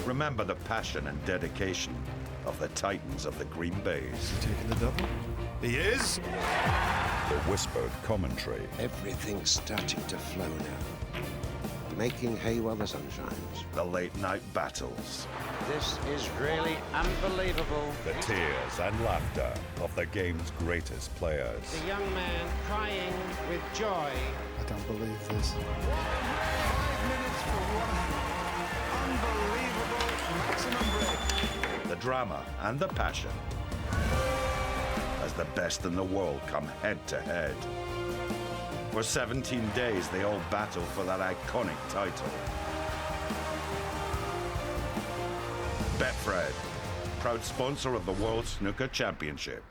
Remember the passion and dedication of the Titans of the Green Bays. Is he taking the double? He is! The whispered commentary. Everything's starting to flow now. Making hay while the sun shines. The late night battles. This is really unbelievable. The tears and laughter of the game's greatest players. The young man crying with joy. I don't believe this. 5 minutes for one unbelievable maximum break. The drama and the passion. As the best in the world come head to head. For 17 days, they all battle for that iconic title. Betfred, proud sponsor of the World Snooker Championship.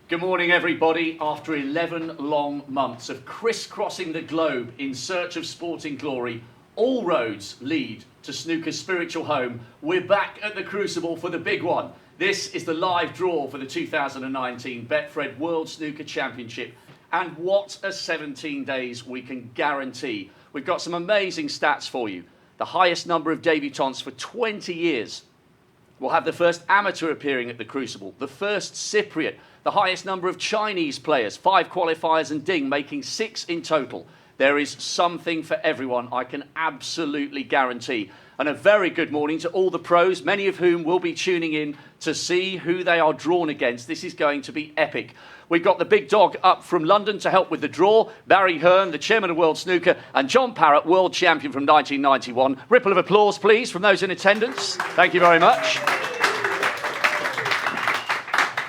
Good morning, everybody. After 11 long months of crisscrossing the globe in search of sporting glory, all roads lead to snooker's spiritual home. We're back at the Crucible for the big one. This is the live draw for the 2019 Betfred World Snooker Championship. And what a 17 days we can guarantee. We've got some amazing stats for you. The highest number of debutants for 20 years. We'll have the first amateur appearing at the Crucible, the first Cypriot, the highest number of Chinese players, 5 qualifiers and Ding, making 6 in total. There is something for everyone, I can absolutely guarantee. And a very good morning to all the pros, many of whom will be tuning in to see who they are drawn against. This is going to be epic. We've got the big dog up from London to help with the draw. Barry Hearn, the chairman of World Snooker, and John Parrott, world champion from 1991. Ripple of applause, please, from those in attendance. Thank you very much.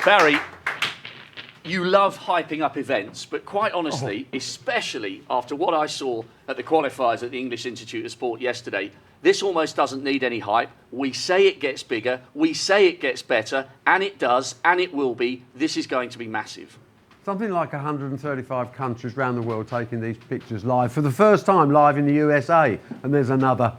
Barry, you love hyping up events, but quite honestly, especially after what I saw at the qualifiers at the English Institute of Sport yesterday, this almost doesn't need any hype. We say it gets bigger, we say it gets better, and it does, and it will be. This is going to be massive. Something like 135 countries around the world taking these pictures live for the first time live in the USA, and there's another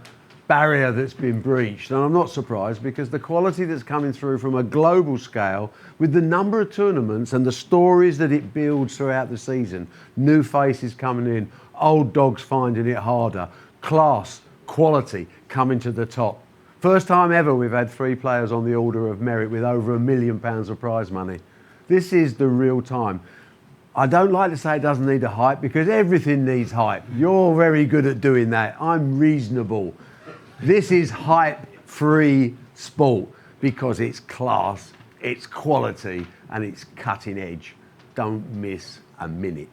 barrier that's been breached, and I'm not surprised because the quality that's coming through from a global scale with the number of tournaments and the stories that it builds throughout the season, new faces coming in, old dogs finding it harder, class, quality coming to the top. First time ever we've had 3 players on the order of merit with over £1 million of prize money. This is the real time. I don't like to say it doesn't need a hype because everything needs hype. You're very good at doing that. I'm reasonable. This is hype-free sport because it's class, it's quality, and it's cutting edge. Don't miss a minute.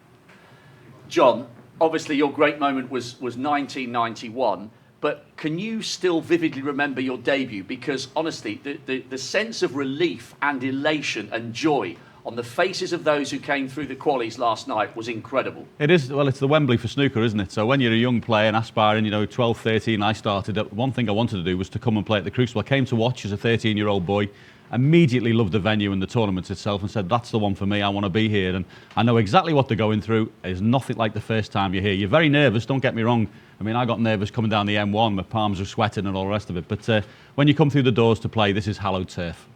John, obviously your great moment was 1991, but can you still vividly remember your debut? Because honestly, the sense of relief and elation and joy on the faces of those who came through the qualies last night was incredible. It is, well, it's the Wembley for snooker, isn't it? So when you're a young player and aspiring, 12, 13, I started, one thing I wanted to do was to come and play at the Crucible. I came to watch as a 13-year-old boy, immediately loved the venue and the tournament itself and said, that's the one for me, I want to be here. And I know exactly what they're going through. It's nothing like the first time you're here. You're very nervous, don't get me wrong. I mean, I got nervous coming down the M1, my palms were sweating and all the rest of it. But when you come through the doors to play, this is hallowed turf.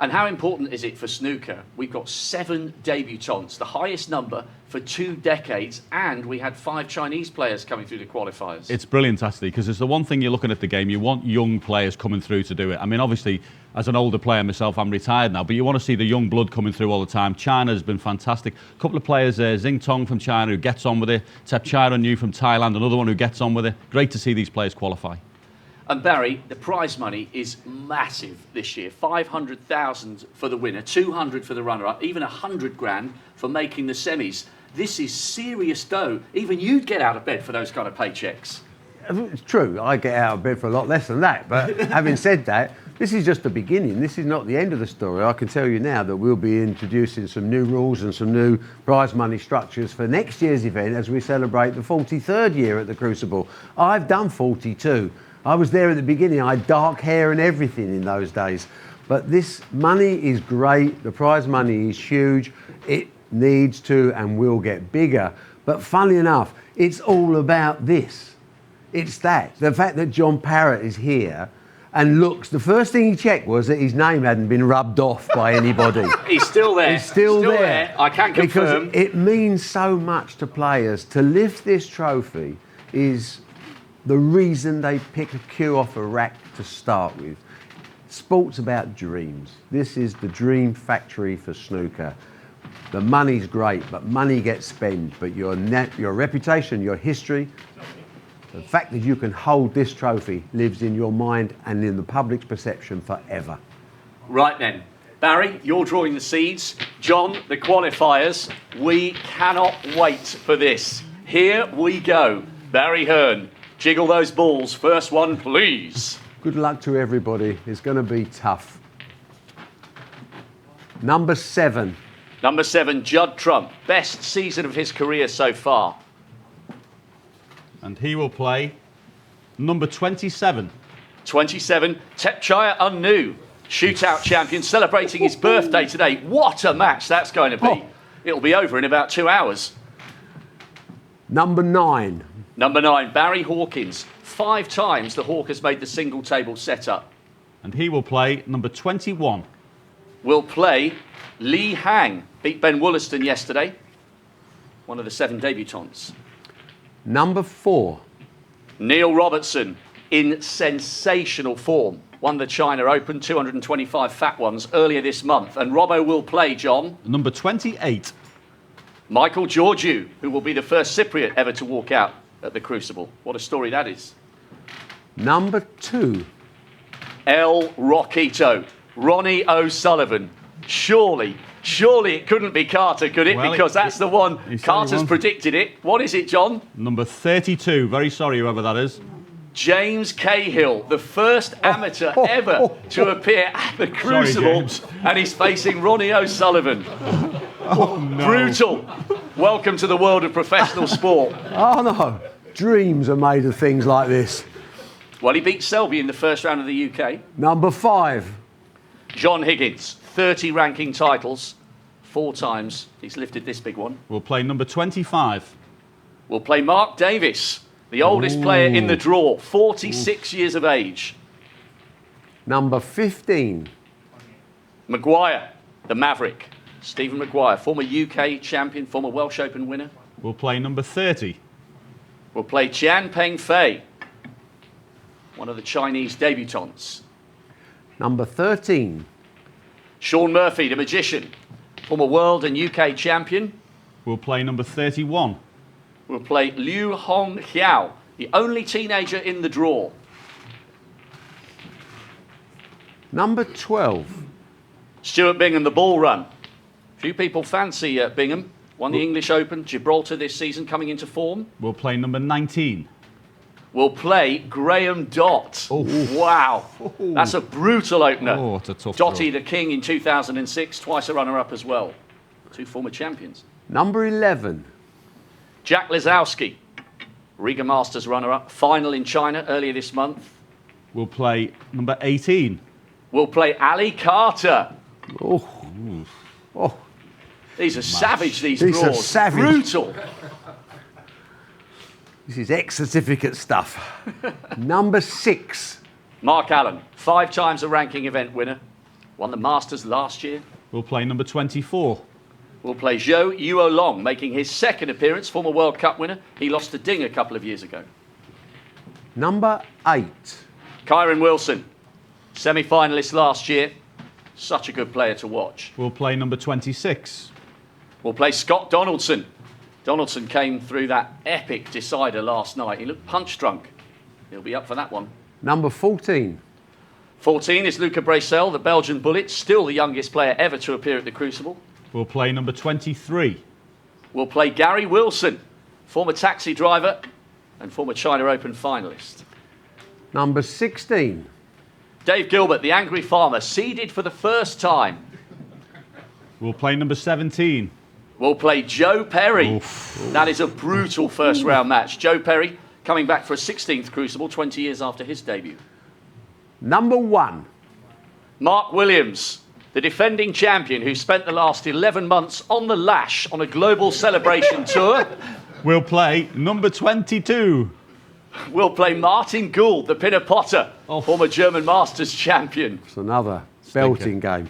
And how important is it for snooker? We've got 7 debutants, the highest number for 2 decades, and we had 5 Chinese players coming through the qualifiers. It's brilliant, actually, because it's the one thing you're looking at the game. You want young players coming through to do it. I mean, obviously, as an older player myself, I'm retired now, but you want to see the young blood coming through all the time. China has been fantastic. A couple of players there, Xing Tong from China, who gets on with it. Tepchairon Yu from Thailand, another one who gets on with it. Great to see these players qualify. And Barry, the prize money is massive this year. 500,000 for the winner, 200 for the runner-up, even 100 grand for making the semis. This is serious dough. Even you'd get out of bed for those kind of paychecks. It's true, I get out of bed for a lot less than that, but having said that, this is just the beginning. This is not the end of the story. I can tell you now that we'll be introducing some new rules and some new prize money structures for next year's event as we celebrate the 43rd year at the Crucible. I've done 42. I was there at the beginning. I had dark hair and everything in those days. But this money is great. The prize money is huge. It needs to and will get bigger. But funnily enough, it's all about this. It's that. The fact that John Parrott is here and looks. The first thing he checked was that his name hadn't been rubbed off by anybody. He's still there. He's still there. I can confirm. Because it means so much to players. To lift this trophy is the reason they pick a cue off a rack to start with. Sport's about dreams. This is the dream factory for snooker. The money's great, but money gets spent. But your reputation, your history, the fact that you can hold this trophy lives in your mind and in the public's perception forever. Right then. Barry, you're drawing the seeds. John, the qualifiers. We cannot wait for this. Here we go. Barry Hearn, jiggle those balls. First one, please. Good luck to everybody. It's going to be tough. Number 7. Number 7, Judd Trump. Best season of his career so far. And he will play number 27. 27, Tepchaya Unnu, shootout champion, celebrating his birthday today. What a match that's going to be. Oh. It'll be over in about 2 hours. Number 9. Number 9, Barry Hawkins. 5 times the Hawk has made the single table setup. And he will play number 21. Will play Lee Hang. Beat Ben Wollaston yesterday. One of the 7 debutants. Number 4. Neil Robertson in sensational form. Won the China Open, 225 fat ones earlier this month. And Robbo will play, John. Number 28. Michael Georgiou, who will be the first Cypriot ever to walk out at the Crucible. What a story that is. Number 2. El Roquito, Ronnie O'Sullivan. Surely it couldn't be Carter, could it? Well, because that's the one. Carter's predicted it. What is it, John? Number 32. Very sorry, whoever that is. James Cahill, the first amateur ever to appear at the Crucible, and he's facing Ronnie O'Sullivan. No. Brutal. Welcome to the world of professional sport. Oh no, dreams are made of things like this. Well, he beat Selby in the first round of the UK. Number 5. John Higgins, 30 ranking titles, 4 times he's lifted this big one. We'll play number 25. We'll play Mark Davis, the oldest player in the draw, 46 years of age. Number 15. Maguire, the Maverick. Stephen Maguire, former UK champion, former Welsh Open winner. We'll play number 30. We'll play Jian Peng Fei, one of the Chinese debutants. Number 13. Sean Murphy, the magician, former world and UK champion. We'll play number 31. We'll play Liu Hong Hiao, the only teenager in the draw. Number 12. Stuart Bingham, the ball run. Few people fancy Bingham. Won the English Open, Gibraltar this season, coming into form. We'll play number 19. We'll play Graham Dott. Oh. Wow. That's a brutal opener. Oh, it's a tough Dotty, draw. the king in 2006, twice a runner-up as well. 2 former champions. Number 11. Jack Lisowski, Riga Masters runner-up, final in China earlier this month. We'll play number 18. We'll play Ali Carter. Oh. Oh. These are savage, these These are draws. savage. Brutal. This is X-certificate stuff. Number 6. Mark Allen, 5 times a ranking event winner. Won the Masters last year. We'll play number 24. We'll play Zhou Yuolong, making his second appearance, former World Cup winner. He lost to Ding a couple of years ago. Number 8. Kyron Wilson, semi-finalist last year. Such a good player to watch. We'll play number 26. We'll play Scott Donaldson. Donaldson came through that epic decider last night. He looked punch-drunk. He'll be up for that one. Number 14. 14 is Luca Bracel, the Belgian Bullet, still the youngest player ever to appear at the Crucible. We'll play number 23. We'll play Gary Wilson, former taxi driver and former China Open finalist. Number 16. Dave Gilbert, the angry farmer, seeded for the first time. We'll play number 17. We'll play Joe Perry. Oof. That is a brutal first round match. Joe Perry coming back for a 16th Crucible 20 years after his debut. Number 1. Mark Williams, the defending champion who spent the last 11 months on the lash on a global celebration tour. We'll play number 22. We'll play Martin Gould, the Pinner Potter, former German Masters champion. It's another belting game.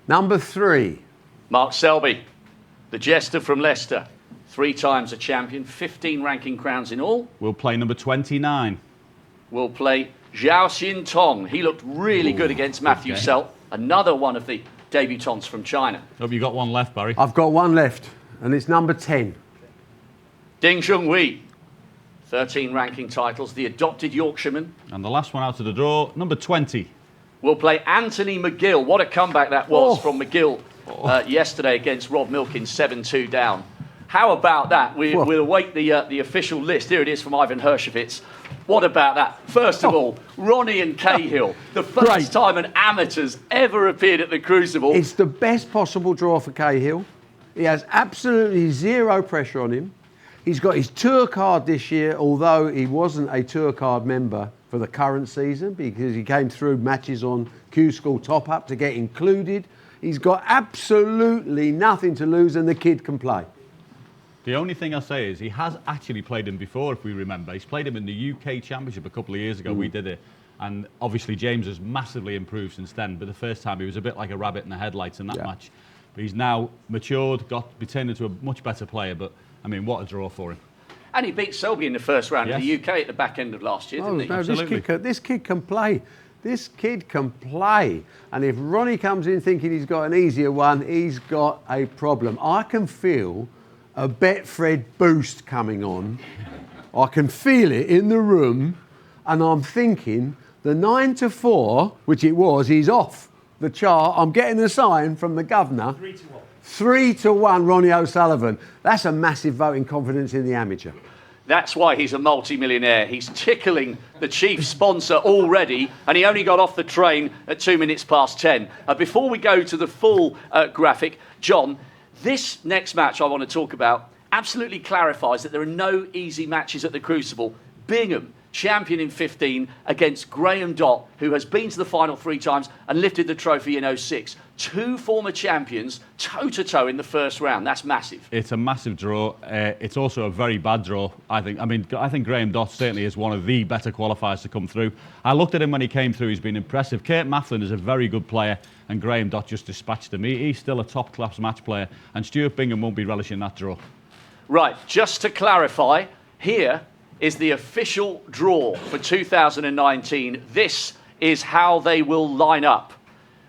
Number 3. Mark Selby, the jester from Leicester. 3 times a champion, 15 ranking crowns in all. We'll play number 29. We'll play Zhao Xin Tong. He looked really good against Matthew Selt, another one of the debutants from China. Hope you got one left, Barry. I've got one left, and it's number 10. Ding Junhui, 13 ranking titles, the adopted Yorkshireman. And the last one out of the draw, number 20. We'll play Anthony McGill. What a comeback that was from McGill yesterday against Rob Milkins, 7-2 down. How about that? We'll await the official list. Here it is from Ivan Hershevitz. What about that? First of all, Ronnie and Cahill, the first time an amateur's ever appeared at the Crucible. It's the best possible draw for Cahill. He has absolutely zero pressure on him. He's got his tour card this year, although he wasn't a tour card member for the current season because he came through matches on Q School Top Up to get included. He's got absolutely nothing to lose, and the kid can play. The only thing I'll say is he has actually played him before, if we remember. He's played him in the UK Championship a couple of years ago. We did it. And obviously James has massively improved since then. But the first time he was a bit like a rabbit in the headlights in that match. But he's now matured, turned into a much better player. But, I mean, what a draw for him. And he beat Selby in the first round in the UK at the back end of last year, didn't he? No, this kid can play. This kid can play. And if Ronnie comes in thinking he's got an easier one, he's got a problem. I can feel a Betfred boost coming on. I can feel it in the room, and I'm thinking the 9-4, which it was, he's off the chart. I'm getting a sign from the governor. 3-1 Ronnie O'Sullivan. That's a massive vote in confidence in the amateur. That's why he's a multi-millionaire. He's tickling the chief sponsor already, and he only got off the train at 2 minutes past 10. Before we go to the full graphic, John, this next match I want to talk about absolutely clarifies that there are no easy matches at the Crucible. Bingham, champion in 15, against Graham Dott, who has been to the final 3 times and lifted the trophy in 06. 2 former champions toe-to-toe in the first round. That's massive. It's a massive draw. It's also a very bad draw, I think. I think Graham Dott certainly is one of the better qualifiers to come through. I looked at him when he came through. He's been impressive. Kurt Mafflin is a very good player, and Graham Dott just dispatched him. He's still a top-class match player, and Stuart Bingham won't be relishing that draw. Right, just to clarify, here is the official draw for 2019. This is how they will line up.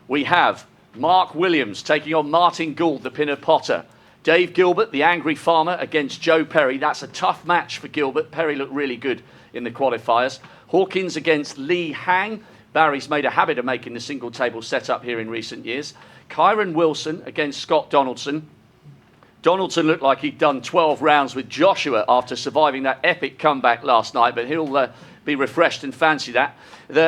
We have Mark Williams taking on Martin Gould, the Pinner Potter. Dave Gilbert, the Angry Farmer, against Joe Perry. That's a tough match for Gilbert. Perry looked really good in the qualifiers. Hawkins against Lee Hang. Barry's made a habit of making the single table setup here in recent years. Kyron Wilson against Scott Donaldson. Donaldson looked like he'd done 12 rounds with Joshua after surviving that epic comeback last night, but he'll be refreshed and fancy that.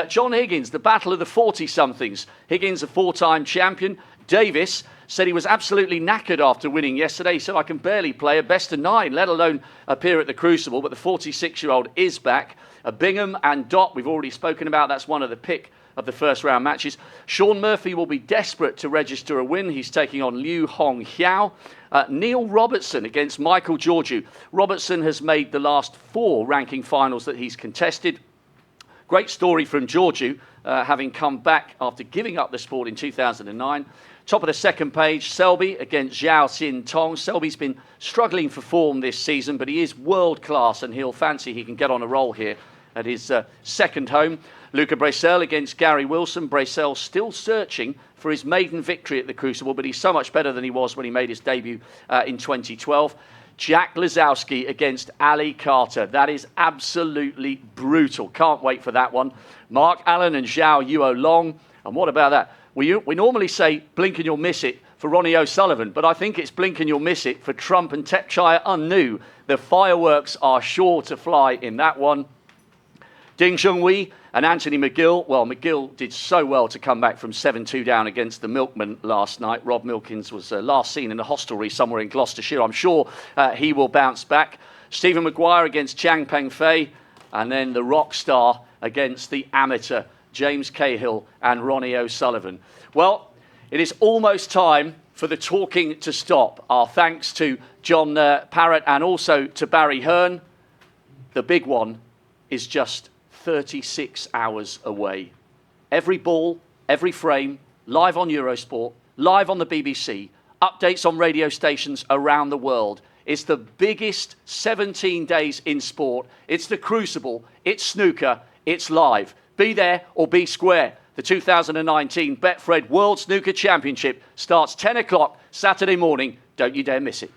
John Higgins, the battle of the 40-somethings. Higgins, a 4-time champion. Davis said he was absolutely knackered after winning yesterday. He said, I can barely play a best of 9, let alone appear at the Crucible, but the 46-year-old is back. Bingham and Dott, we've already spoken about. That's one of the pick of the first round matches. Sean Murphy will be desperate to register a win. He's taking on Liu Hong Hiao. Neil Robertson against Michael Georgiou. Robertson has made the last 4 ranking finals that he's contested. Great story from Georgiou, having come back after giving up the sport in 2009. Top of the second page, Selby against Zhao Xin Tong. Selby's been struggling for form this season, but he is world class, and he'll fancy he can get on a roll here at his second home. Luca Bracel against Gary Wilson. Bracel still searching for his maiden victory at the Crucible, but he's so much better than he was when he made his debut in 2012. Jack Lazowski against Ali Carter. That is absolutely brutal. Can't wait for that one. Mark Allen and Zhao Yuo Long. And what about that? We normally say blink and you'll miss it for Ronnie O'Sullivan, but I think it's blink and you'll miss it for Trump and Tepchire Unnu. The fireworks are sure to fly in that one. Ding Junhui and Anthony McGill. Well, McGill did so well to come back from 7-2 down against the Milkman last night. Rob Milkins was last seen in a hostelry somewhere in Gloucestershire. I'm sure he will bounce back. Stephen Maguire against Chang Peng Fei. And then the rock star against the amateur, James Cahill and Ronnie O'Sullivan. Well, it is almost time for the talking to stop. Our thanks to John Parrott and also to Barry Hearn. The big one is just 36 hours away. Every ball, every frame, live on Eurosport, live on the BBC, updates on radio stations around the world. It's the biggest 17 days in sport. It's the Crucible, it's snooker, it's live. Be there or be square. The 2019 Betfred World Snooker Championship starts 10 o'clock Saturday morning. Don't you dare miss it.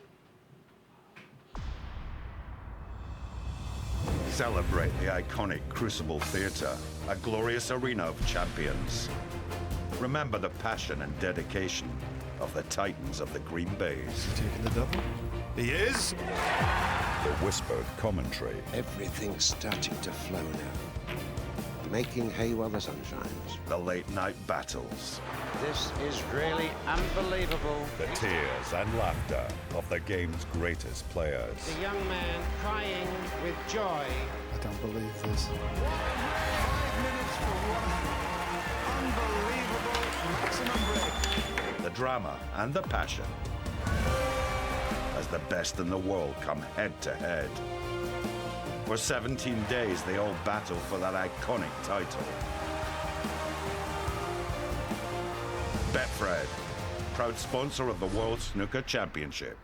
Celebrate the iconic Crucible Theatre, a glorious arena of champions. Remember the passion and dedication of the Titans of the Green Bays. Taking the double. He is. The whispered commentary. Everything's starting to flow now. Making hay while the sun shines. The late night battles. This is really unbelievable. The tears and laughter of the game's greatest players. The young man crying with joy. I don't believe this. 5 minutes for one unbelievable maximum break. The drama and the passion. As the best in the world come head to head. For 17 days, they all battle for that iconic title. Betfred, proud sponsor of the World Snooker Championship.